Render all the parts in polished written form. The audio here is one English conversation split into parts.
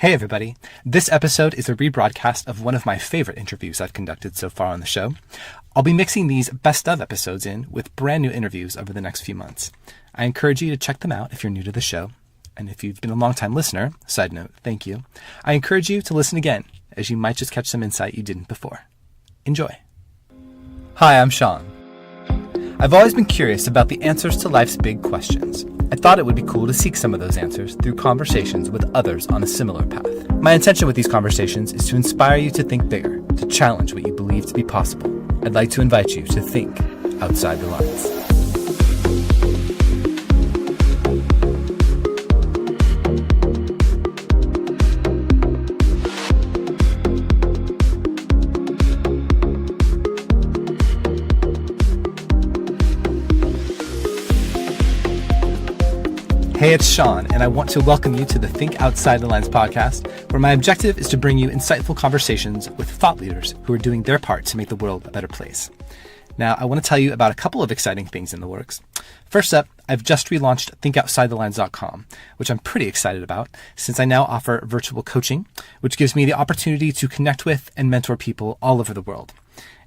Hey everybody, this episode is a rebroadcast of one of my favorite interviews I've conducted so far on the show. I'll be mixing these best of episodes in with brand new interviews over the next few months. I encourage you to check them out if you're new to the show. And if you've been a long-time listener, side note, thank you, I encourage you to listen again, as you might just catch some insight you didn't before. Enjoy. Hi, I'm Sean. I've always been curious about the answers to life's big questions. I thought it would be cool to seek some of those answers through conversations with others on a similar path. My intention with these conversations is to inspire you to think bigger, to challenge what you believe to be possible. I'd like to invite you to think outside the lines. Hey, it's Sean, and I want to welcome you to the Think Outside the Lines podcast, where my objective is to bring you insightful conversations with thought leaders who are doing their part to make the world a better place. Now, I want to tell you about a couple of exciting things in the works. First up, I've just relaunched ThinkOutsideTheLines.com, which I'm pretty excited about, since I now offer virtual coaching, which gives me the opportunity to connect with and mentor people all over the world.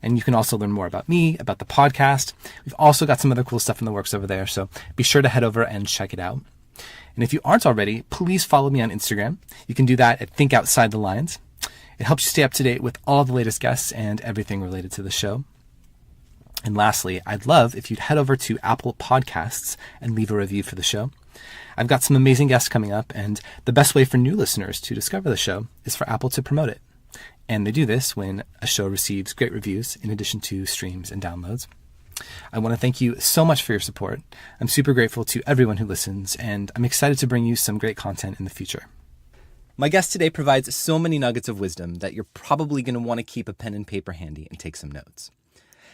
And you can also learn more about me, about the podcast. We've also got some other cool stuff in the works over there, so be sure to head over and check it out. And if you aren't already, please follow me on Instagram. You can do that at Think Outside the Lines. It helps you stay up to date with all the latest guests and everything related to the show. And lastly, I'd love if you'd head over to Apple Podcasts and leave a review for the show. I've got some amazing guests coming up, and the best way for new listeners to discover the show is for Apple to promote it. And they do this when a show receives great reviews in addition to streams and downloads. I want to thank you so much for your support. I'm super grateful to everyone who listens, and I'm excited to bring you some great content in the future. My guest today provides so many nuggets of wisdom that you're probably going to want to keep a pen and paper handy and take some notes.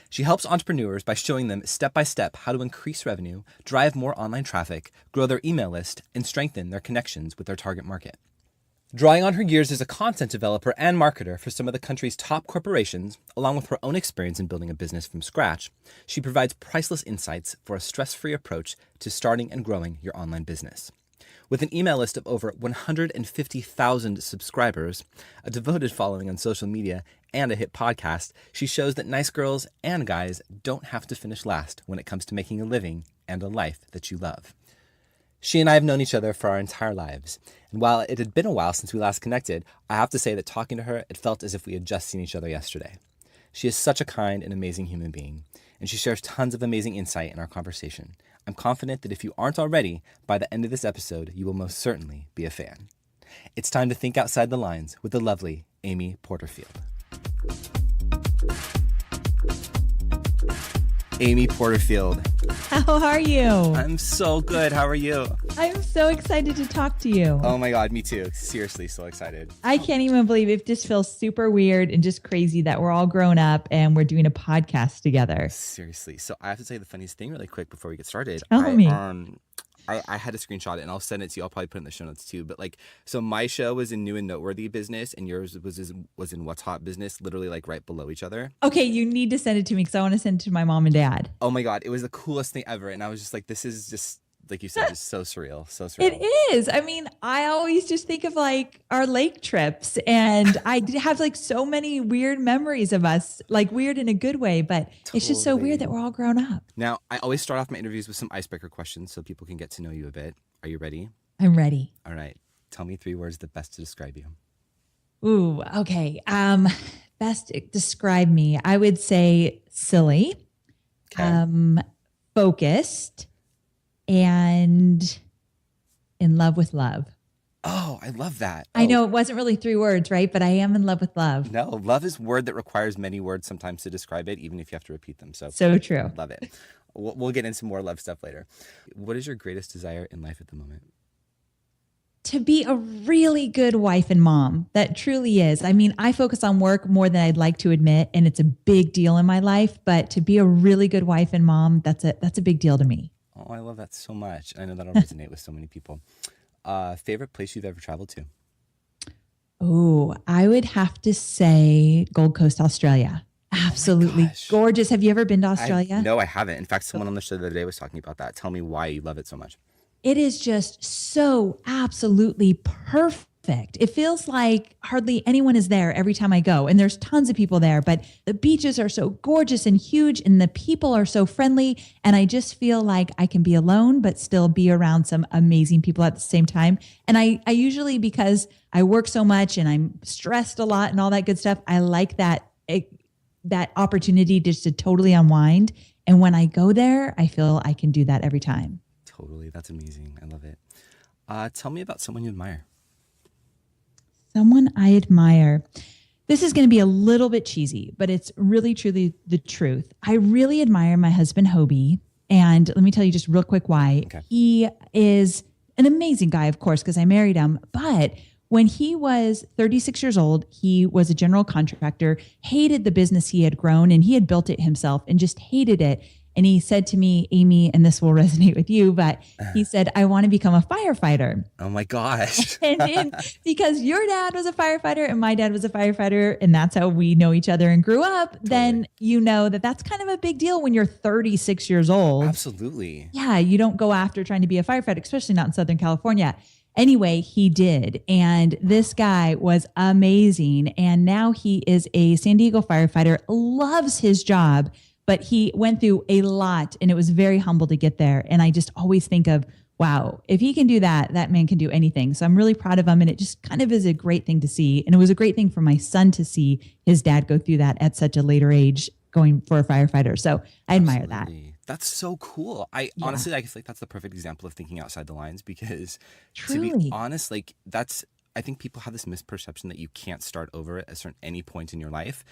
She helps entrepreneurs by showing them step-by-step how to increase revenue, drive more online traffic, grow their email list, and strengthen their connections with their target market. Drawing on her years as a content developer and marketer for some of the country's top corporations, along with her own experience in building a business from scratch, she provides priceless insights for a stress-free approach to starting and growing your online business. With an email list of over 150,000 subscribers, a devoted following on social media, and a hit podcast, she shows that nice girls and guys don't have to finish last when it comes to making a living and a life that you love. She and I have known each other for our entire lives, and while it had been a while since we last connected, I have to say that talking to her, it felt as if we had just seen each other yesterday. She is such a kind and amazing human being, and she shares tons of amazing insight in our conversation. I'm confident that if you aren't already, by the end of this episode, you will most certainly be a fan. It's time to think outside the lines with the lovely Amy Porterfield. Amy Porterfield. How are you? I'm so good. How are you? I'm so excited to talk to you. Oh my God, me too. Seriously, so excited. I can't even believe it. Just feels super weird and just crazy that we're all grown up and we're doing a podcast together. Seriously. So I have to say the funniest thing really quick before we get started. Tell me. I had to screenshot it and I'll send it to you. I'll probably put it in the show notes too. But so my show was in new and noteworthy business and yours was in what's hot business, literally right below each other. Okay, you need to send it to me because I want to send it to my mom and dad. Oh my God, it was the coolest thing ever. And I was just like, this is just, like you said, just so surreal. So surreal. It is. I mean, I always just think of our lake trips and I have so many weird memories of us, weird in a good way, but It's just so weird that we're all grown up. Now, I always start off my interviews with some icebreaker questions so people can get to know you a bit. Are you ready? I'm ready. All right. Tell me 3 words that best to describe you. Ooh, okay. Best to describe me. I would say silly, focused, and in love with love. Oh, I love that. I know it wasn't really 3 words, right? But I am in love with love. No, love is a word that requires many words sometimes to describe it, even if you have to repeat them. So true. Love it. We'll get into more love stuff later. What is your greatest desire in life at the moment? To be a really good wife and mom. That truly is. I mean, I focus on work more than I'd like to admit, and it's a big deal in my life. But to be a really good wife and mom, that's a big deal to me. Oh, I love that so much. I know that'll resonate with so many people. Favorite place you've ever traveled to? Oh, I would have to say Gold Coast, Australia. Absolutely gorgeous. Have you ever been to Australia? No, I haven't. In fact, someone on the show the other day was talking about that. Tell me why you love it so much. It is just so absolutely perfect. perfect. It feels like hardly anyone is there every time I go. And there's tons of people there, but the beaches are so gorgeous and huge and the people are so friendly. And I just feel like I can be alone, but still be around some amazing people at the same time. And I usually, because I work so much and I'm stressed a lot and all that good stuff, I like that opportunity just to totally unwind. And when I go there, I feel I can do that every time. Totally. That's amazing. I love it. Tell me about someone you admire. Someone I admire. This is going to be a little bit cheesy, but it's really, truly the truth. I really admire my husband, Hobie. And let me tell you just real quick why. Okay. He is an amazing guy, of course, because I married him. But when he was 36 years old, he was a general contractor, hated the business he had grown, and he had built it himself and just hated it. And he said to me, Amy, and this will resonate with you, but he said, I want to become a firefighter. Oh my gosh. and because your dad was a firefighter and my dad was a firefighter, and that's how we know each other and grew up, then you know that that's kind of a big deal when you're 36 years old. Absolutely. Yeah, you don't go after trying to be a firefighter, especially not in Southern California. Anyway, he did. And this guy was amazing. And now he is a San Diego firefighter, loves his job. But he went through a lot and it was very humble to get there. And I just always think of, wow, if he can do that, that man can do anything. So I'm really proud of him. And it just kind of is a great thing to see. And it was a great thing for my son to see his dad go through that at such a later age, going for a firefighter. So I admire that. That's so cool. Honestly, I guess like that's the perfect example of thinking outside the lines because Truly. to be honest, like I think people have this misperception that you can't start over at any point in your life.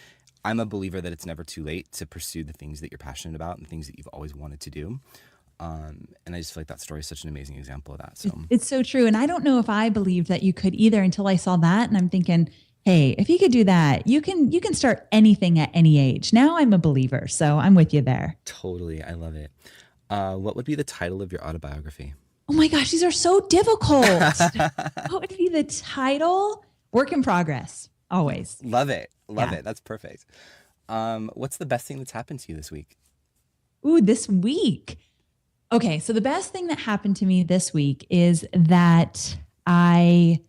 I'm a believer that it's never too late to pursue the things that you're passionate about and things that you've always wanted to do. And I just feel like that story is such an amazing example of that. So it's so true. And I don't know if I believed that you could either until I saw that. And I'm thinking, hey, if you could do that, you can start anything at any age. Now I'm a believer. So I'm with you there. Totally. I love it. What would be the title of your autobiography? Oh my gosh, these are so difficult. What would be the title? Work in progress. Always. Love it. Love it. That's perfect. What's the best thing that's happened to you this week? Ooh, this week. Okay, so the best thing that happened to me this week is that I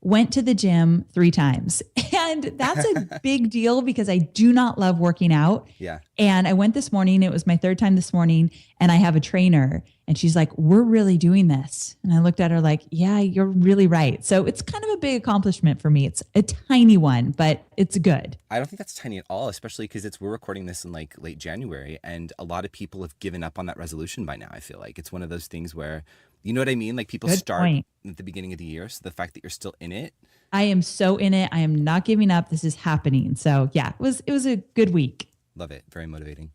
went to the gym 3 times. And that's a big deal because I do not love working out. Yeah. And I went this morning. It was my 3rd time this morning. And I have a trainer. And she's like, we're really doing this. And I looked at her like, yeah, you're really right. So it's kind of a big accomplishment for me. It's a tiny one, but it's good. I don't think that's tiny at all, especially because we're recording this in like late January. And a lot of people have given up on that resolution by now. I feel like it's one of those things where, you know what I mean? Like people start at the beginning of the year. So the fact that you're still in it. I am so in it. I am not giving up. This is happening. So yeah, it was a good week. Love it. Very motivating.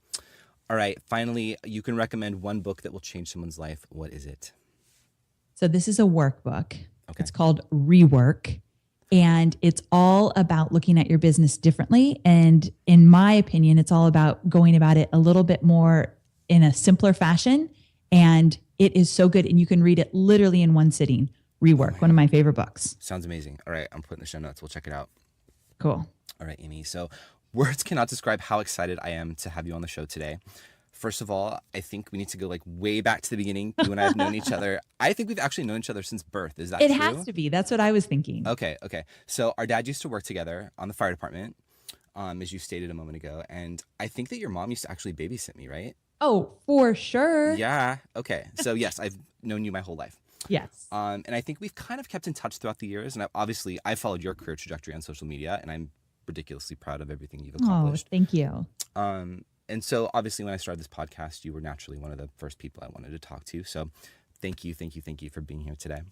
All right. Finally, you can recommend one book that will change someone's life. What is it? So this is a workbook. Okay. It's called Rework. And it's all about looking at your business differently. And in my opinion, it's all about going about it a little bit more in a simpler fashion. And it is so good. And you can read it literally in one sitting. Rework, one of my favorite books. Sounds amazing. All right. I'm putting the show notes. We'll check it out. Cool. All right, Amy. So words cannot describe how excited I am to have you on the show today. First of all, I think we need to go like way back to the beginning. You and I have known each other. I think we've actually known each other since birth. Is that true? It has to be. That's what I was thinking. Okay. So our dad used to work together on the fire department, as you stated a moment ago. And I think that your mom used to actually babysit me, right? Oh, for sure. Yeah. Okay. So yes, I've known you my whole life. Yes. And I think we've kind of kept in touch throughout the years. And I followed your career trajectory on social media, and I'm ridiculously proud of everything you've accomplished. Oh, thank you. And so obviously when I started this podcast, you were naturally one of the first people I wanted to talk to. So thank you for being here today.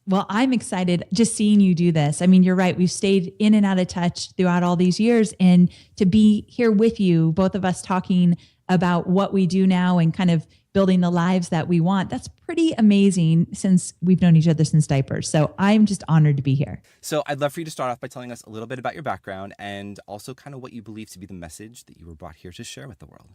Well, I'm excited just seeing you do this. I mean, you're right. We've stayed in and out of touch throughout all these years. And to be here with you, both of us talking about what we do now and kind of building the lives that we want, that's pretty amazing since we've known each other since diapers. So I'm just honored to be here. So I'd love for you to start off by telling us a little bit about your background and also kind of what you believe to be the message that you were brought here to share with the world.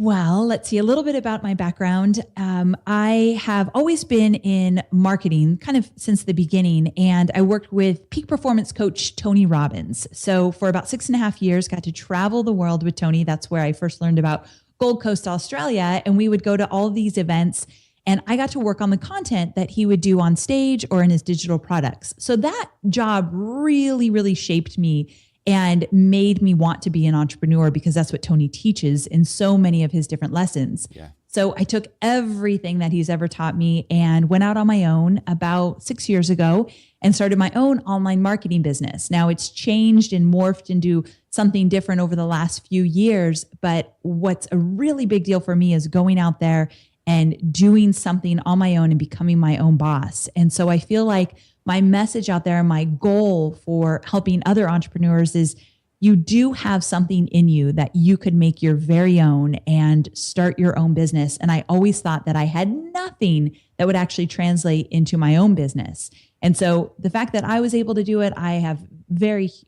Well, let's see a little bit about my background. I have always been in marketing kind of since the beginning, and I worked with peak performance coach Tony Robbins. So for about 6.5 years, got to travel the world with Tony. That's where I first learned about Gold Coast, Australia. And we would go to all of these events And I got to work on the content that he would do on stage or in his digital products. So that job really, really shaped me and made me want to be an entrepreneur, because that's what Tony teaches in so many of his different lessons. Yeah. So I took everything that he's ever taught me and went out on my own about 6 years ago and started my own online marketing business. Now it's changed and morphed into something different over the last few years. But what's a really big deal for me is going out there and doing something on my own and becoming my own boss. And so I feel like my message out there, my goal for helping other entrepreneurs is you do have something in you that you could make your very own and start your own business. And I always thought that I had nothing that would actually translate into my own business. And so the fact that I was able to do it, I have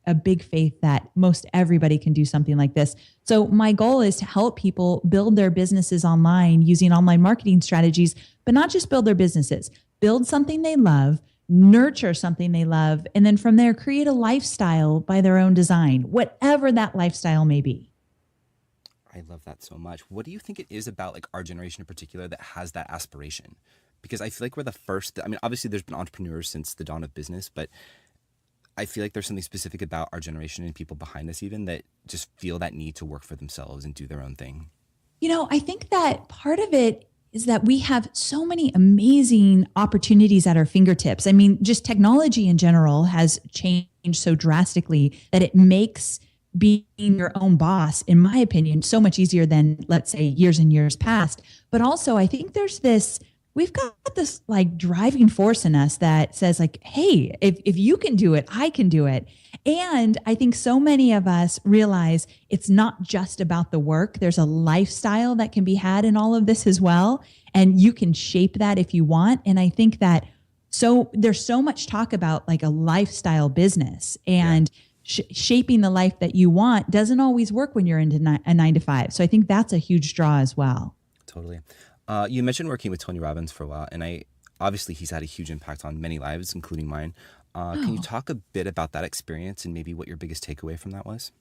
a big faith that most everybody can do something like this. So my goal is to help people build their businesses online using online marketing strategies, but not just build their businesses, build something they love, nurture something they love, and then from there, create a lifestyle by their own design, whatever that lifestyle may be. I love that so much. What do you think it is about like our generation in particular that has that aspiration? Because I feel like we're the first, I mean, obviously there's been entrepreneurs since the dawn of business, but I feel like there's something specific about our generation and people behind us even that just feel that need to work for themselves and do their own thing. I think that part of it is that we have so many amazing opportunities at our fingertips. I mean, just technology in general has changed so drastically that it makes being your own boss, in my opinion, so much easier than, let's say, years and years past. But also, I think we've got this like driving force in us that says like, hey, if you can do it, I can do it. And I think so many of us realize it's not just about the work. There's a lifestyle that can be had in all of this as well. And you can shape that if you want. And I think that there's so much talk about like a lifestyle business, and shaping the life that you want doesn't always work when you're into a 9-to-5. So I think that's a huge draw as well. Totally. You mentioned working with Tony Robbins for a while, and obviously he's had a huge impact on many lives, including mine. Can you talk a bit about that experience and maybe what your biggest takeaway from that was?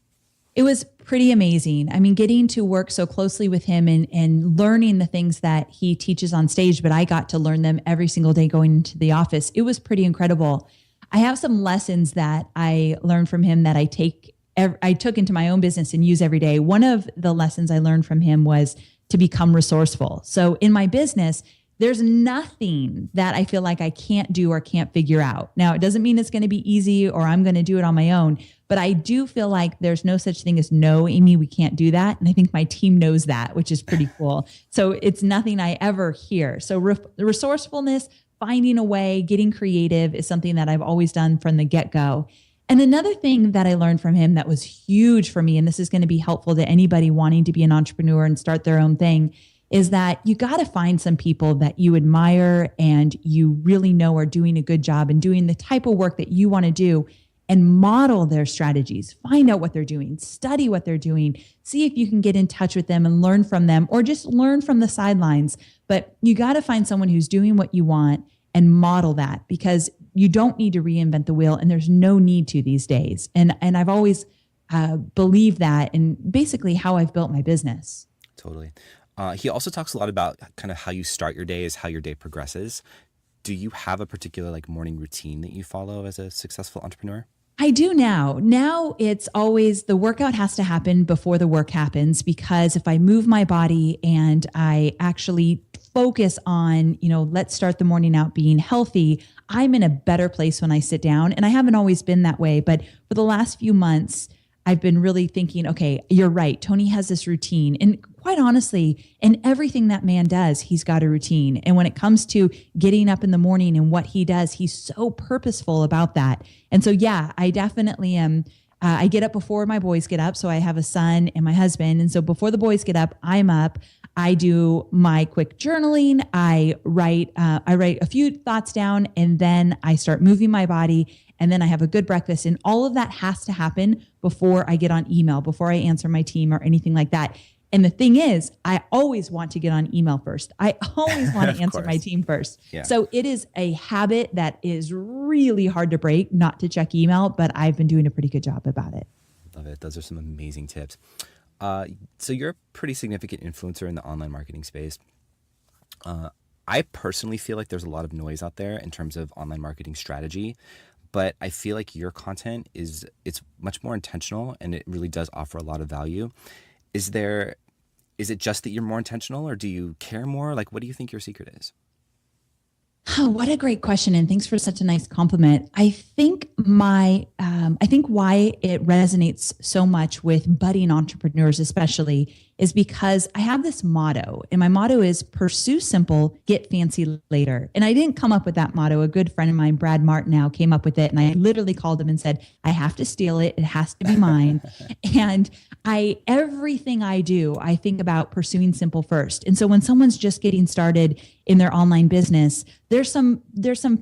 It was pretty amazing. I mean, getting to work so closely with him and learning the things that he teaches on stage, but I got to learn them every single day going into the office. It was pretty incredible. I have some lessons that I learned from him that I took into my own business and use every day. One of the lessons I learned from him was to become resourceful. So in my business, there's nothing that I feel like I can't do or can't figure out. Now, it doesn't mean it's going to be easy or I'm going to do it on my own, but I do feel like there's no such thing as no, Amy, we can't do that. And I think my team knows that, which is pretty cool. So it's nothing I ever hear. So resourcefulness, finding a way, getting creative is something that I've always done from the get-go. And another thing that I learned from him that was huge for me, and this is going to be helpful to anybody wanting to be an entrepreneur and start their own thing, is that you got to find some people that you admire and you really know are doing a good job and doing the type of work that you want to do, and model their strategies. Find out what they're doing, study what they're doing, see if you can get in touch with them and learn from them, or just learn from the sidelines. But you got to find someone who's doing what you want and model that, because you don't need to reinvent the wheel, and there's no need to these days. And I've always believed that, and basically how I've built my business. Totally. He also talks a lot about kind of how you start your day is how your day progresses. Do you have a particular like morning routine that you follow as a successful entrepreneur? I do now. Now it's always the workout has to happen before the work happens, because if I move my body and I actually focus on, let's start the morning out being healthy, I'm in a better place when I sit down. And I haven't always been that way, but for the last few months, I've been really thinking, okay, you're right. Tony has this routine. And quite honestly, in everything that man does, he's got a routine. And when it comes to getting up in the morning and what he does, he's so purposeful about that. And so, yeah, I definitely am. I get up before my boys get up. So I have a son and my husband. And so before the boys get up, I'm up. I do my quick journaling. I write a few thoughts down, and then I start moving my body. And then I have a good breakfast, and all of that has to happen before I get on email, before I answer my team or anything like that. And the thing is, I always want to get on email first. I always want to answer my team first. Yeah. So it is a habit that is really hard to break, not to check email, but I've been doing a pretty good job about it. Love it. Those are some amazing tips. So you're a pretty significant influencer in the online marketing space. I personally feel like there's a lot of noise out there in terms of online marketing strategy, but I feel like your content it's much more intentional and it really does offer a lot of value. Is it just that you're more intentional, or do you care more? Like, what do you think your secret is? Oh, what a great question. And thanks for such a nice compliment. I think I think why it resonates so much with budding entrepreneurs, especially, is because I have this motto, and my motto is pursue simple, get fancy later. And I didn't come up with that motto. A good friend of mine, Brad Martinow, came up with it. And I literally called him and said, I have to steal it. It has to be mine. And everything I do, I think about pursuing simple first. And so when someone's just getting started in their online business, there's some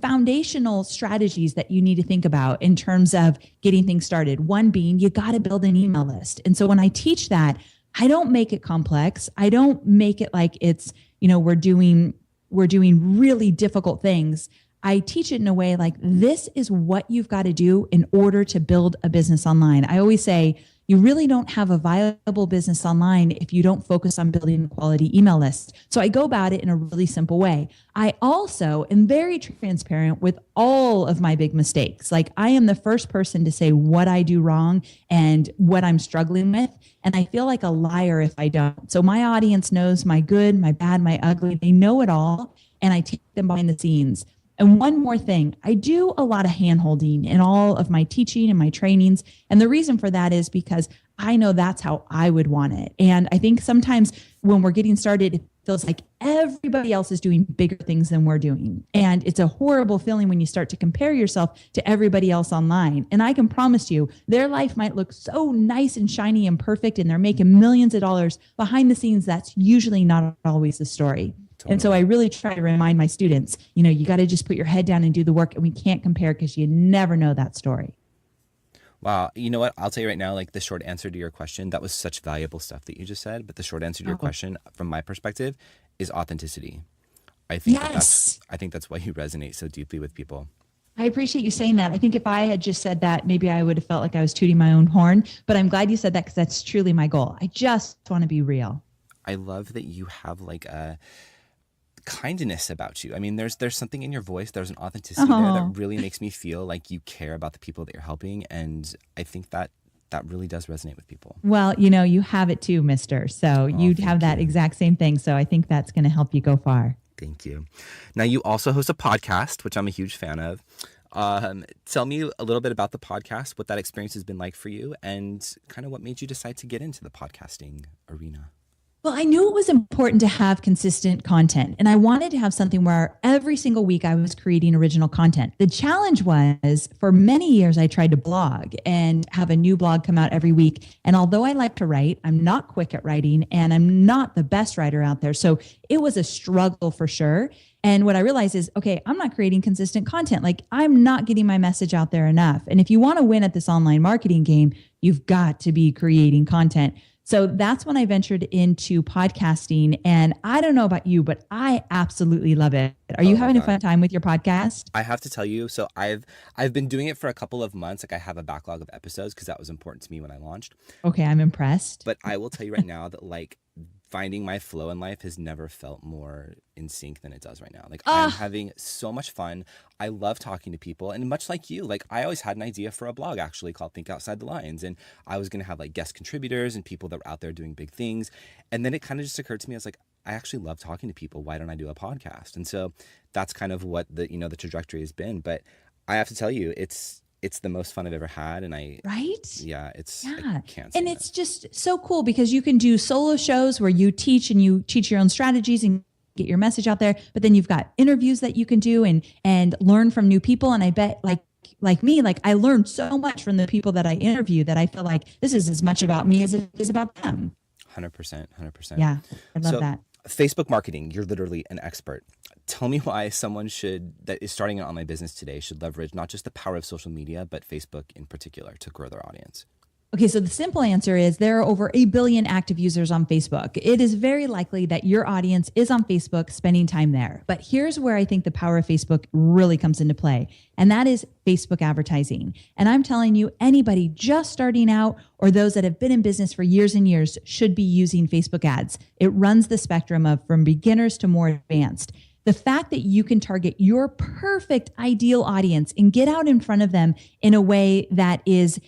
foundational strategies that you need to think about in terms of getting things started. One being, you got to build an email list. And so when I teach that, I don't make it complex. I don't make it like it's, we're doing really difficult things. I teach it in a way like, this is what you've got to do in order to build a business online. I always say, you really don't have a viable business online if you don't focus on building a quality email list. So I go about it in a really simple way. I also am very transparent with all of my big mistakes. Like, I am the first person to say what I do wrong and what I'm struggling with. And I feel like a liar if I don't. So my audience knows my good, my bad, my ugly. They know it all. And I take them behind the scenes. And one more thing, I do a lot of hand-holding in all of my teaching and my trainings. And the reason for that is because I know that's how I would want it. And I think sometimes when we're getting started, it feels like everybody else is doing bigger things than we're doing. And it's a horrible feeling when you start to compare yourself to everybody else online. And I can promise you, their life might look so nice and shiny and perfect, and they're making millions of dollars. Behind the scenes, that's usually not always the story. Totally. And so I really try to remind my students, you got to just put your head down and do the work, and we can't compare because you never know that story. Wow. You know what? I'll tell you right now, like, the short answer to your question, that was such valuable stuff that you just said. But the short answer to your question, from my perspective, is authenticity. I think that's why you resonate so deeply with people. I appreciate you saying that. I think if I had just said that, maybe I would have felt like I was tooting my own horn. But I'm glad you said that, because that's truly my goal. I just want to be real. I love that you have like a kindness about you. I mean, there's something in your voice. There's an authenticity there that really makes me feel like you care about the people that you're helping. And I think that really does resonate with people. Well, you have it too, mister. So you'd have that exact same thing. So I think that's going to help you go far. Thank you. Now, you also host a podcast, which I'm a huge fan of. Tell me a little bit about the podcast, what that experience has been like for you, and kind of what made you decide to get into the podcasting arena. Well, I knew it was important to have consistent content, and I wanted to have something where every single week I was creating original content. The challenge was, for many years, I tried to blog and have a new blog come out every week. And although I like to write, I'm not quick at writing, and I'm not the best writer out there. So it was a struggle for sure. And what I realized is, okay, I'm not creating consistent content. Like, I'm not getting my message out there enough. And if you want to win at this online marketing game, you've got to be creating content. So that's when I ventured into podcasting. And I don't know about you, but I absolutely love it. Are you having a fun time with your podcast? I have to tell you, so I've been doing it for a couple of months. Like, I have a backlog of episodes because that was important to me when I launched. Okay, I'm impressed. But I will tell you right now that, like, finding my flow in life has never felt more in sync than it does right now. Like, I'm having so much fun. I love talking to people. And much like you, like, I always had an idea for a blog actually called Think Outside the Lines. And I was going to have like guest contributors and people that were out there doing big things. And then it kind of just occurred to me, I was like, I actually love talking to people. Why don't I do a podcast? And so that's kind of what the trajectory has been. But I have to tell you, it's the most fun I've ever had. And I can't say And it's just so cool because you can do solo shows where you teach your own strategies and get your message out there. But then you've got interviews that you can do and learn from new people. And I bet like me, like, I learned so much from the people that I interview that I feel like this is as much about me as it is about them. 100%. Yeah, I love that. Facebook marketing, you're literally an expert. Tell me why someone that is starting an online business today should leverage not just the power of social media, but Facebook in particular to grow their audience. Okay, so the simple answer is there are over 1 billion active users on Facebook. It is very likely that your audience is on Facebook spending time there. But here's where I think the power of Facebook really comes into play, and that is Facebook advertising. And I'm telling you, anybody just starting out or those that have been in business for years and years should be using Facebook ads. It runs the spectrum from beginners to more advanced. the fact that you can target your perfect ideal audience and get out in front of them in a way that is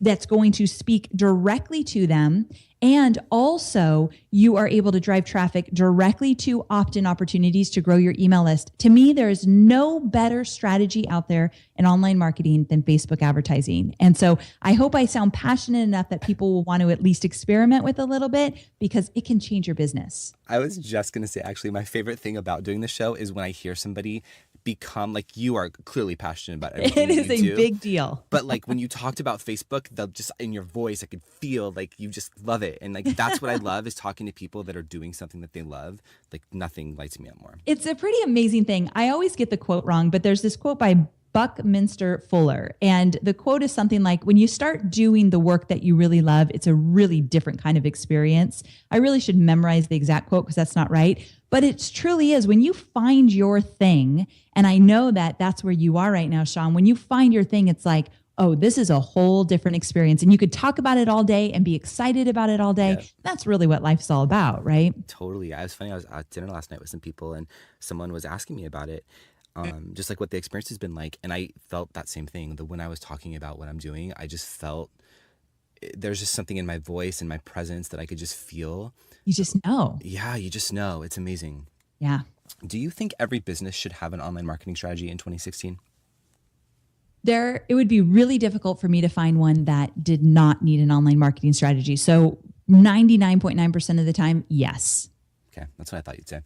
that's going to speak directly to them. And also you are able to drive traffic directly to opt-in opportunities to grow your email list. To me, there is no better strategy out there in online marketing than Facebook advertising. And so I hope I sound passionate enough that people will want to at least experiment with a little bit, because it can change your business. I was just going to say, actually, my favorite thing about doing the show is when I hear somebody become, like, you are clearly passionate about everything. It is a big deal. But like when you talked about Facebook, they'll just, in your voice, I could feel like you just love it. And like, that's what I love, is talking to people that are doing something that they love. Like, nothing lights me up more. It's a pretty amazing thing. I always get the quote wrong, but there's this quote by Buckminster Fuller. And the quote is something like, when you start doing the work that you really love, it's a really different kind of experience. I really should memorize the exact quote because that's not right. But it truly is. When you find your thing, and I know that that's where you are right now, Sean, when you find your thing, it's like, oh, this is a whole different experience. And you could talk about it all day and be excited about it all day. Yeah. That's really what life's all about, right? Totally. I was at dinner last night with some people, and someone was asking me about it. Just like what the experience has been like. And I felt that same thing. That when I was talking about what I'm doing, I just felt there's just something in my voice and my presence that I could just feel. You just know. Yeah, you just know. It's amazing. Yeah. Do you think every business should have an online marketing strategy in 2016? It would be really difficult for me to find one that did not need an online marketing strategy. So 99.9% of the time, yes. Okay, that's what I thought you'd say.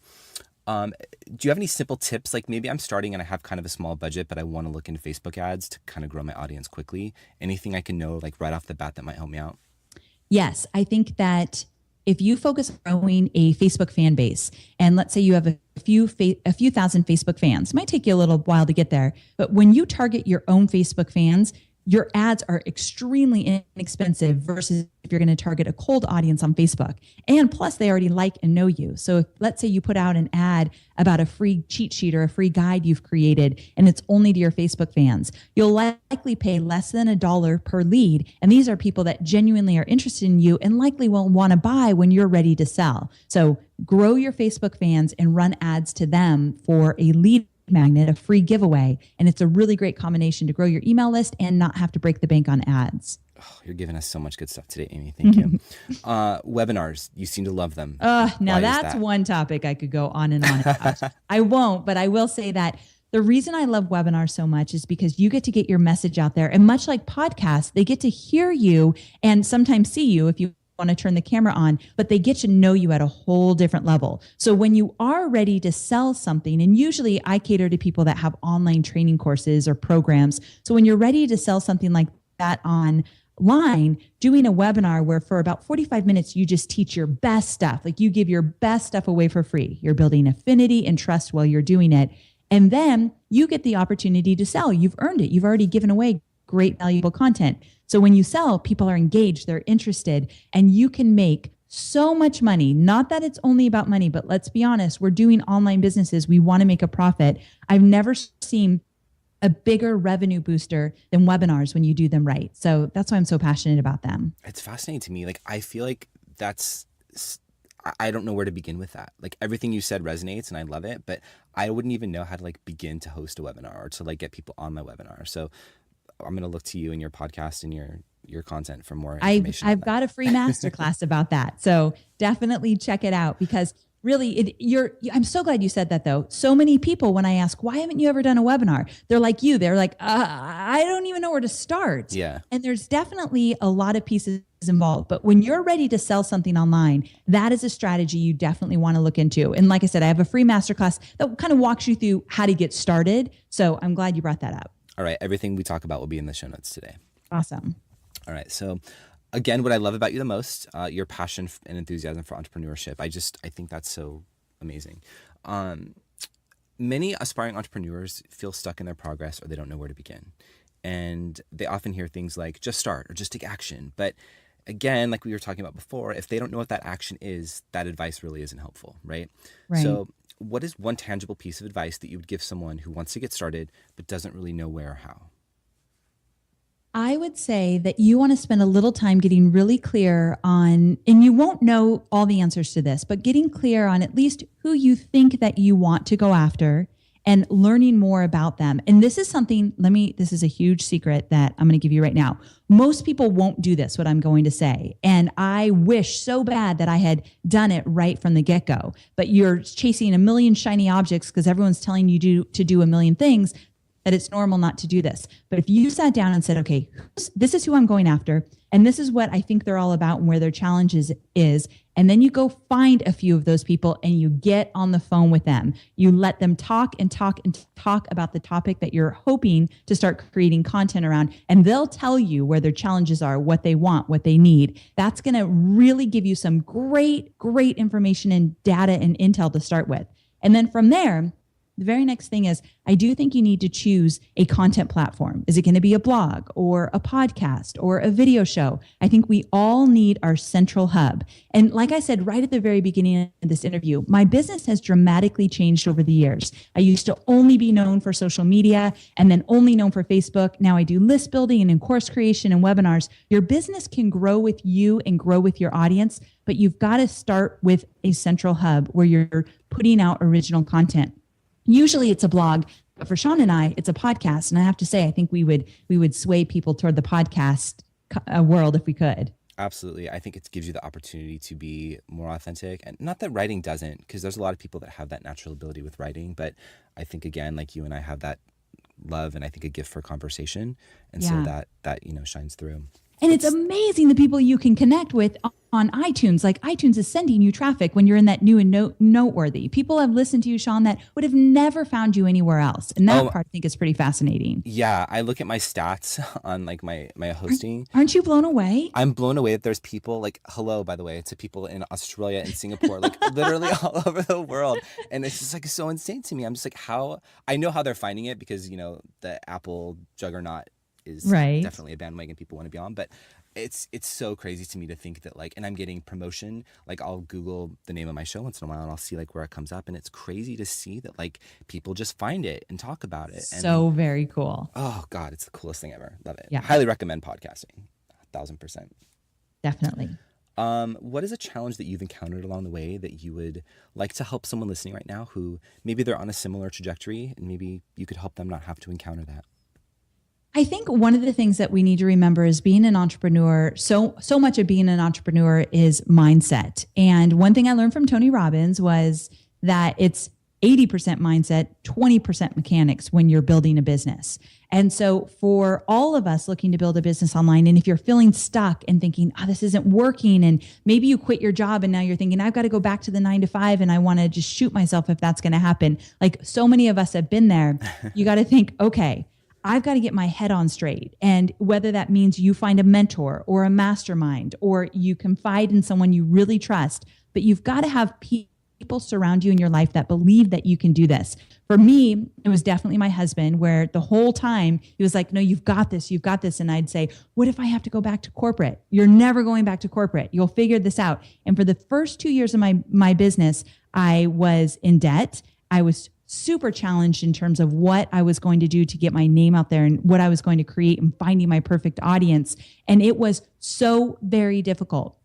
Do you have any simple tips? Like, maybe I'm starting and I have kind of a small budget, but I want to look into Facebook ads to kind of grow my audience quickly. Anything I can know, like, right off the bat that might help me out? Yes, I think that if you focus on growing a Facebook fan base, and let's say you have a few thousand Facebook fans, it might take you a little while to get there, but when you target your own Facebook fans, your ads are extremely inexpensive versus if you're going to target a cold audience on Facebook. And plus, they already like and know you. So if, let's say you put out an ad about a free cheat sheet or a free guide you've created, and it's only to your Facebook fans, you'll likely pay less than $1 per lead. And these are people that genuinely are interested in you and likely will want to buy when you're ready to sell. So grow your Facebook fans and run ads to them for a lead magnet, a free giveaway. And it's a really great combination to grow your email list and not have to break the bank on ads. Oh, you're giving us so much good stuff today, Amy. Thank you. Webinars, you seem to love them. Now that's one topic I could go on and on about. I won't, but I will say that the reason I love webinars so much is because you get to get your message out there. And much like podcasts, they get to hear you and sometimes see you if you want to turn the camera on, but they get to know you at a whole different level. So when you are ready to sell something, and usually I cater to people that have online training courses or programs. So when you're ready to sell something like that online, doing a webinar where for about 45 minutes, you just teach your best stuff, like you give your best stuff away for free. You're building affinity and trust while you're doing it. And then you get the opportunity to sell. You've earned it. You've already given away great, valuable content. So when you sell, people are engaged, they're interested, and you can make so much money. Not that it's only about money, but let's be honest, we're doing online businesses. We want to make a profit. I've never seen a bigger revenue booster than webinars when you do them right. So that's why I'm so passionate about them. It's fascinating to me. Like, I feel like I don't know where to begin with that. Like, everything you said resonates and I love it, but I wouldn't even know how to like begin to host a webinar or to like get people on my webinar. So I'm going to look to you and your podcast and your content for more information. I've got a free masterclass about that. So definitely check it out, because really I'm so glad you said that though. So many people, when I ask, why haven't you ever done a webinar? They're like you, they're like, I don't even know where to start. Yeah. And there's definitely a lot of pieces involved, but when you're ready to sell something online, that is a strategy you definitely want to look into. And like I said, I have a free masterclass that kind of walks you through how to get started. So I'm glad you brought that up. All right. Everything we talk about will be in the show notes today. Awesome. All right. So again, what I love about you the most, your passion and enthusiasm for entrepreneurship. I think that's so amazing. Many aspiring entrepreneurs feel stuck in their progress, or they don't know where to begin. And they often hear things like just start or just take action. But again, like we were talking about before, if they don't know what that action is, that advice really isn't helpful, right? So what is one tangible piece of advice that you would give someone who wants to get started but doesn't really know where or how? I would say that you want to spend a little time getting really clear on, and you won't know all the answers to this, but getting clear on at least who you think that you want to go after and learning more about them. And this is something, this is a huge secret that I'm going to give you right now. Most people won't do this, what I'm going to say. And I wish so bad that I had done it right from the get-go. But you're chasing a million shiny objects because everyone's telling you to do a million things, that it's normal not to do this. But if you sat down and said, okay, this is who I'm going after, and this is what I think they're all about and where their challenges is, and then you go find a few of those people and you get on the phone with them. You let them talk and talk and talk about the topic that you're hoping to start creating content around, and they'll tell you where their challenges are, what they want, what they need. That's going to really give you some great information and data and intel to start with. And then from there, the very next thing is, I do think you need to choose a content platform. Is it going to be a blog or a podcast or a video show? I think we all need our central hub. And like I said, right at the very beginning of this interview, my business has dramatically changed over the years. I used to only be known for social media and then only known for Facebook. Now I do list building and course creation and webinars. Your business can grow with you and grow with your audience, but you've got to start with a central hub where you're putting out original content. Usually it's a blog, but for Sean and I, it's a podcast. And I have to say, I think we would sway people toward the podcast world if we could. Absolutely. I think it gives you the opportunity to be more authentic. And not that writing doesn't, because there's a lot of people that have that natural ability with writing. But I think, again, like you and I have that love and I think a gift for conversation. And so that shines through. And it's amazing the people you can connect with on iTunes. Like iTunes is sending you traffic when you're in that new and noteworthy. People have listened to you, Sean, that would have never found you anywhere else. And that part I think is pretty fascinating. Yeah. I look at my stats on like my hosting. Aren't you blown away? I'm blown away that there's people like, hello, by the way, to people in Australia and Singapore, like literally all over the world. And it's just like so insane to me. I'm just like, I know how they're finding it because, the Apple juggernaut is definitely a bandwagon people want to be on, but it's so crazy to me to think that and I'm getting promotion, I'll Google the name of my show once in a while and I'll see where it comes up, and it's crazy to see that people just find it and talk about it. So very cool. Oh God, it's the coolest thing ever. Love it. Yeah. Highly recommend podcasting. 1,000%. Definitely. What is a challenge that you've encountered along the way that you would like to help someone listening right now who maybe they're on a similar trajectory and maybe you could help them not have to encounter that? I think one of the things that we need to remember is being an entrepreneur. So much of being an entrepreneur is mindset. And one thing I learned from Tony Robbins was that it's 80% mindset, 20% mechanics when you're building a business. And so for all of us looking to build a business online, and if you're feeling stuck and thinking, this isn't working, and maybe you quit your job and now you're thinking, I've got to go back to the 9-to-5 and I want to just shoot myself if that's going to happen. Like so many of us have been there. You got to think, okay, I've got to get my head on straight. And whether that means you find a mentor or a mastermind, or you confide in someone you really trust, but you've got to have people surround you in your life that believe that you can do this. For me, it was definitely my husband, where the whole time he was like, no, you've got this. And I'd say, what if I have to go back to corporate? You're never going back to corporate. You'll figure this out. And for the first 2 years of my business, I was in debt. I was super challenged in terms of what I was going to do to get my name out there and what I was going to create and finding my perfect audience. And it was so very difficult.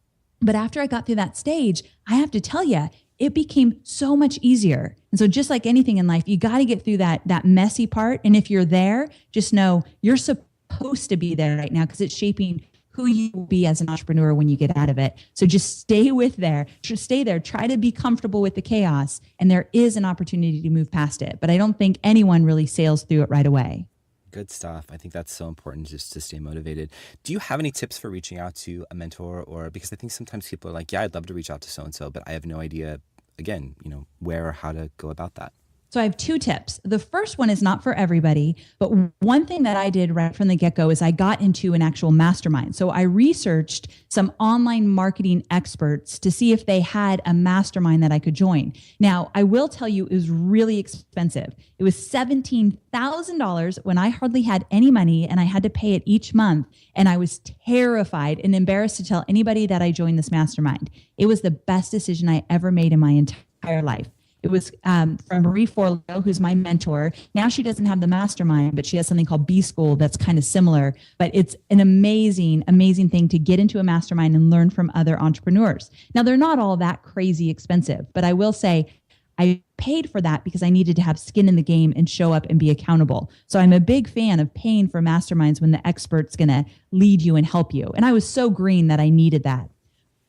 But after I got through that stage, I have to tell you, it became so much easier. And so just like anything in life, you got to get through that messy part. And if you're there, just know you're supposed to be there right now because it's shaping who you will be as an entrepreneur when you get out of it. So just stay there, try to be comfortable with the chaos, and there is an opportunity to move past it. But I don't think anyone really sails through it right away. Good stuff. I think that's so important just to stay motivated. Do you have any tips for reaching out to a mentor, or because I think sometimes people are like, yeah, I'd love to reach out to so-and-so, but I have no idea, again, where or how to go about that? So I have 2 tips. The first one is not for everybody, but one thing that I did right from the get-go is I got into an actual mastermind. So I researched some online marketing experts to see if they had a mastermind that I could join. Now, I will tell you, it was really expensive. It was $17,000 when I hardly had any money, and I had to pay it each month. And I was terrified and embarrassed to tell anybody that I joined this mastermind. It was the best decision I ever made in my entire life. It was from Marie Forleo, who's my mentor. Now she doesn't have the mastermind, but she has something called B School that's kind of similar. But it's an amazing, amazing thing to get into a mastermind and learn from other entrepreneurs. Now, they're not all that crazy expensive, but I will say I paid for that because I needed to have skin in the game and show up and be accountable. So I'm a big fan of paying for masterminds when the expert's going to lead you and help you. And I was so green that I needed that.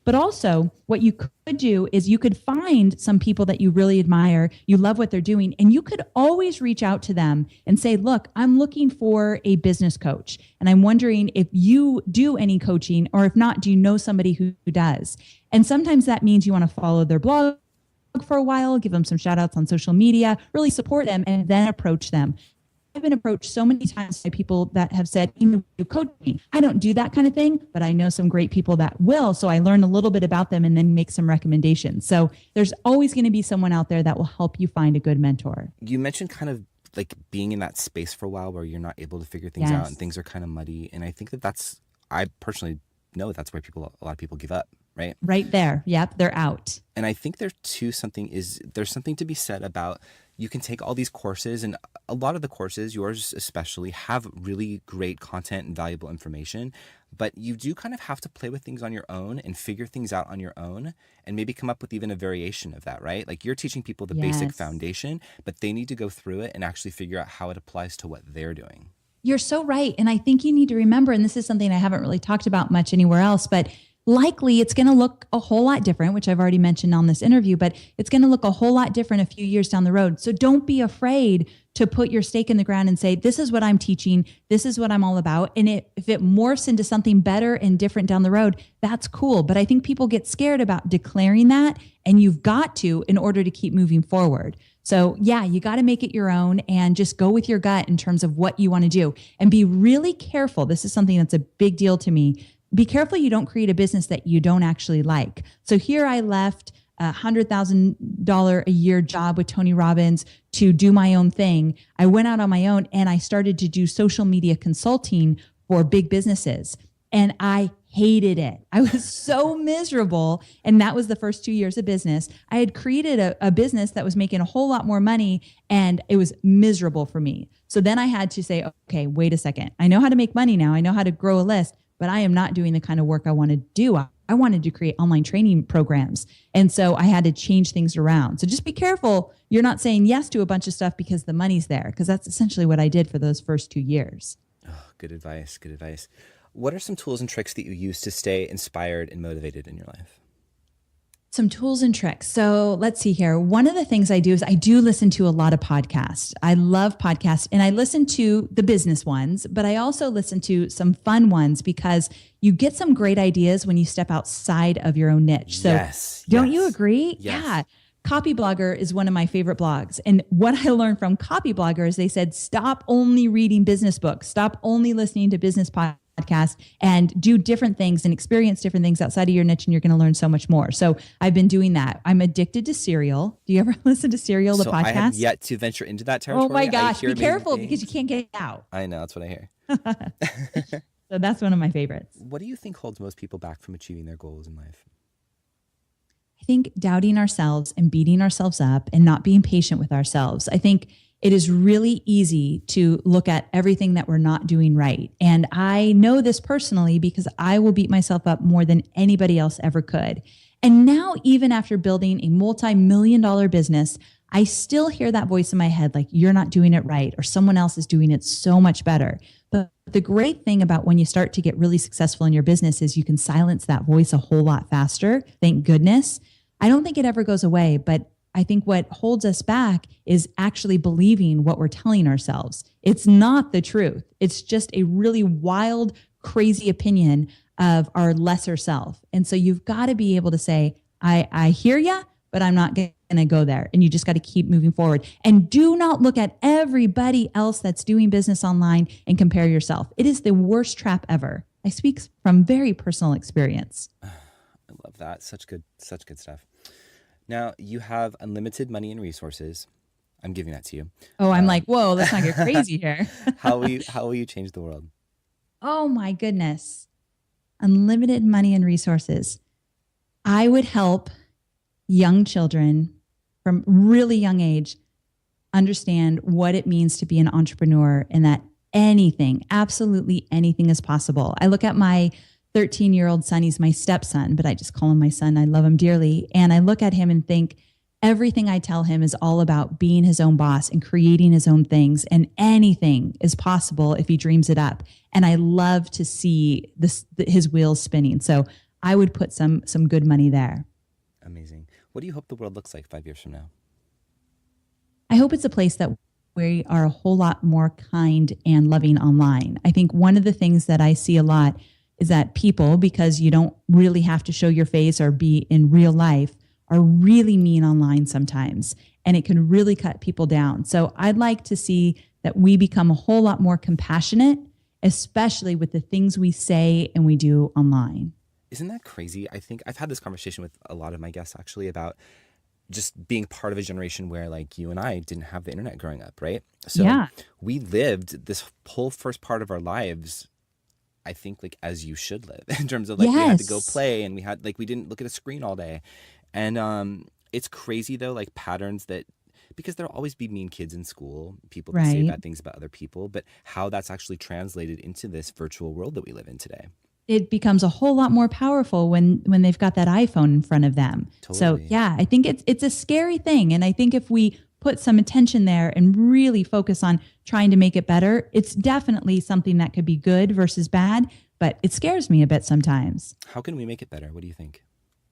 But also, what you could do is you could find some people that you really admire, you love what they're doing, and you could always reach out to them and say, look, I'm looking for a business coach, and I'm wondering if you do any coaching, or if not, do you know somebody who does? And sometimes that means you want to follow their blog for a while, give them some shout outs on social media, really support them, and then approach them. I've been approached so many times by people that have said, you coach me. I don't do that kind of thing, but I know some great people that will. So I learn a little bit about them and then make some recommendations. So there's always going to be someone out there that will help you find a good mentor. You mentioned kind of like being in that space for a while where you're not able to figure things out and things are kind of muddy. And I think I personally know that's where a lot of people give up, right? Right there. Yep. They're out. And I think there's something to be said about, you can take all these courses, and a lot of the courses, yours especially, have really great content and valuable information, but you do kind of have to play with things on your own and figure things out on your own and maybe come up with even a variation of that, right? Like, you're teaching people the basic foundation, but they need to go through it and actually figure out how it applies to what they're doing. You're so right. And I think you need to remember, and this is something I haven't really talked about much anywhere else, but likely it's going to look a whole lot different, which I've already mentioned on this interview, but it's going to look a whole lot different a few years down the road. So don't be afraid to put your stake in the ground and say, this is what I'm teaching. This is what I'm all about. And if it morphs into something better and different down the road, that's cool. But I think people get scared about declaring that, and you've got to in order to keep moving forward. So yeah, you got to make it your own and just go with your gut in terms of what you want to do, and be really careful. This is something that's a big deal to me. Be careful you don't create a business that you don't actually like. So here I left a $100,000 a year job with Tony Robbins to do my own thing. I went out on my own and I started to do social media consulting for big businesses. And I hated it. I was so miserable. And that was the first 2 years of business. I had created a business that was making a whole lot more money, and it was miserable for me. So then I had to say, okay, wait a second. I know how to make money now. I know how to grow a list, but I am not doing the kind of work I want to do. I wanted to create online training programs. And so I had to change things around. So just be careful. You're not saying yes to a bunch of stuff because the money's there, because that's essentially what I did for those first 2 years. Oh, good advice. Good advice. What are some tools and tricks that you use to stay inspired and motivated in your life? Some tools and tricks. So let's see here. One of the things I do is I do listen to a lot of podcasts. I love podcasts, and I listen to the business ones, but I also listen to some fun ones because you get some great ideas when you step outside of your own niche. So don't you agree? Yes. Yeah. Copy Blogger is one of my favorite blogs. And what I learned from Copy Blogger is they said, stop only reading business books, stop only listening to business podcasts, and do different things and experience different things outside of your niche, and you're going to learn so much more. So I've been doing that. I'm addicted to Serial. Do you ever listen to Serial, the podcast? I have yet to venture into that territory. Oh my gosh, be careful because you can't get out. I know, that's what I hear. So that's one of my favorites. What do you think holds most people back from achieving their goals in life? I think doubting ourselves and beating ourselves up and not being patient with ourselves. I think it is really easy to look at everything that we're not doing right. And I know this personally because I will beat myself up more than anybody else ever could. And now, even after building a multi-million-dollar business, I still hear that voice in my head, like, you're not doing it right, or someone else is doing it so much better. But the great thing about when you start to get really successful in your business is you can silence that voice a whole lot faster. Thank goodness. I don't think it ever goes away, but I think what holds us back is actually believing what we're telling ourselves. It's not the truth. It's just a really wild, crazy opinion of our lesser self. And so you've got to be able to say, I hear you, but I'm not going to go there. And you just got to keep moving forward. And do not look at everybody else that's doing business online and compare yourself. It is the worst trap ever. I speak from very personal experience. I love that. Such good stuff. Now, you have unlimited money and resources. I'm giving that to you. Oh, I'm like, whoa, let's not get crazy here. How will you change the world? Oh my goodness. Unlimited money and resources. I would help young children from really young age, understand what it means to be an entrepreneur and that anything, absolutely anything is possible. I look at my 13-year-old son. He's my stepson, but I just call him my son. I love him dearly. And I look at him and think everything I tell him is all about being his own boss and creating his own things. And anything is possible if he dreams it up. And I love to see his wheels spinning. So I would put some good money there. Amazing. What do you hope the world looks like 5 years from now? I hope it's a place that we are a whole lot more kind and loving online. I think one of the things that I see a lot is that people, because you don't really have to show your face or be in real life, are really mean online sometimes. And it can really cut people down. So I'd like to see that we become a whole lot more compassionate, especially with the things we say and we do online. Isn't that crazy? I think I've had this conversation with a lot of my guests actually about just being part of a generation where like you and I didn't have the internet growing up, right? So we lived this whole first part of our lives, I think, like as you should live in terms of like we had to go play and we didn't look at a screen all day. And it's crazy though, like patterns that, because there'll always be mean kids in school, people that say bad things about other people, but how that's actually translated into this virtual world that we live in today. It becomes a whole lot more powerful when they've got that iPhone in front of them. Totally. So yeah, I think it's a scary thing. And I think if we put some attention there and really focus on trying to make it better, it's definitely something that could be good versus bad, but it scares me a bit sometimes. How can we make it better? What do you think?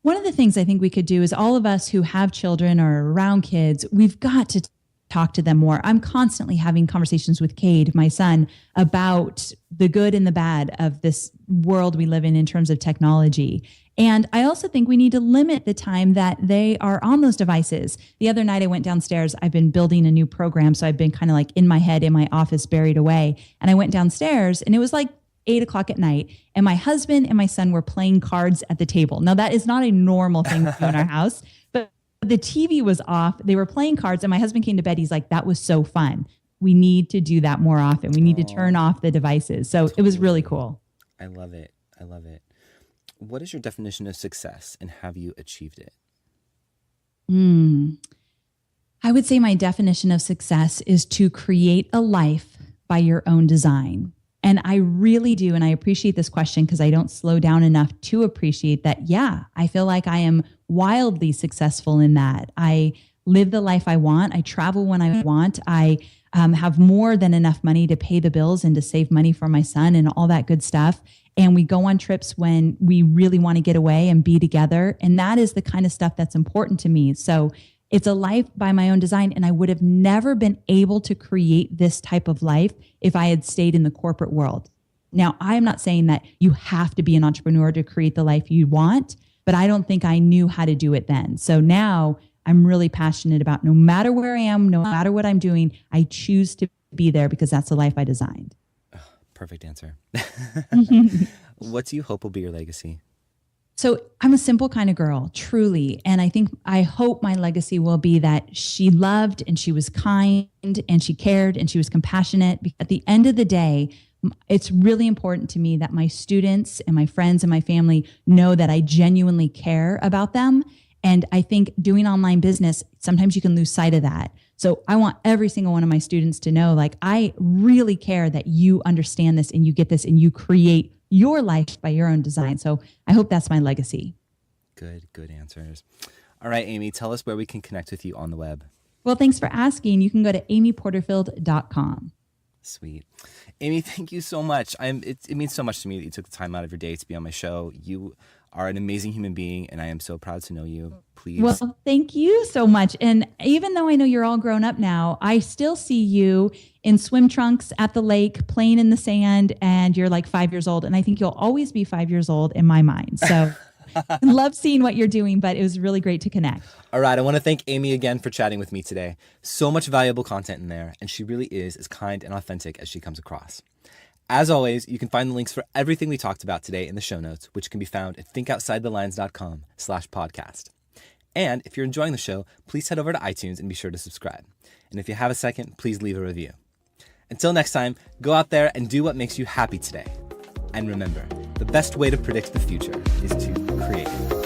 One of the things I think we could do is all of us who have children or are around kids, we've got to talk to them more. I'm constantly having conversations with Cade, my son, about the good and the bad of this world we live in terms of technology. And I also think we need to limit the time that they are on those devices. The other night I went downstairs. I've been building a new program, so I've been kind of like in my head, in my office, buried away. And I went downstairs and it was like 8:00 at night. And my husband and my son were playing cards at the table. Now that is not a normal thing to do in our house, but the TV was off. They were playing cards and my husband came to bed. He's like, that was so fun. We need to do that more often. We need to turn off the devices. So It was really cool. I love it. I love it. What is your definition of success and have you achieved it? I would say my definition of success is to create a life by your own design. And I really do. And I appreciate this question because I don't slow down enough to appreciate that. Yeah, I feel like I am wildly successful in that. I live the life I want. I travel when I want. I have more than enough money to pay the bills and to save money for my son and all that good stuff. And we go on trips when we really want to get away and be together. And that is the kind of stuff that's important to me. So it's a life by my own design. And I would have never been able to create this type of life if I had stayed in the corporate world. Now, I'm not saying that you have to be an entrepreneur to create the life you want, but I don't think I knew how to do it then. So now I'm really passionate about no matter where I am, no matter what I'm doing, I choose to be there because that's the life I designed. Perfect answer. What do you hope will be your legacy? So I'm a simple kind of girl, truly. And I hope my legacy will be that she loved and she was kind and she cared and she was compassionate. At the end of the day, it's really important to me that my students and my friends and my family know that I genuinely care about them. And I think doing online business, sometimes you can lose sight of that. So I want every single one of my students to know, like, I really care that you understand this and you get this and you create your life by your own design. So I hope that's my legacy. Good answers. All right, Amy, tell us where we can connect with you on the web. Well, thanks for asking. You can go to amyporterfield.com. Sweet. Amy, thank you so much. It means so much to me that you took the time out of your day to be on my show. You are an amazing human being, and I am so proud to know you. Please. Well, thank you so much. And even though I know you're all grown up now, I still see you in swim trunks at the lake, playing in the sand, and you're like 5 years old. And I think you'll always be 5 years old in my mind. So I love seeing what you're doing, but it was really great to connect. All right. I want to thank Amy again for chatting with me today. So much valuable content in there, and she really is as kind and authentic as she comes across. As always, you can find the links for everything we talked about today in the show notes, which can be found at thinkoutsidelines.com/podcast. And if you're enjoying the show, please head over to iTunes and be sure to subscribe. And if you have a second, please leave a review. Until next time, go out there and do what makes you happy today. And remember, the best way to predict the future is to create it.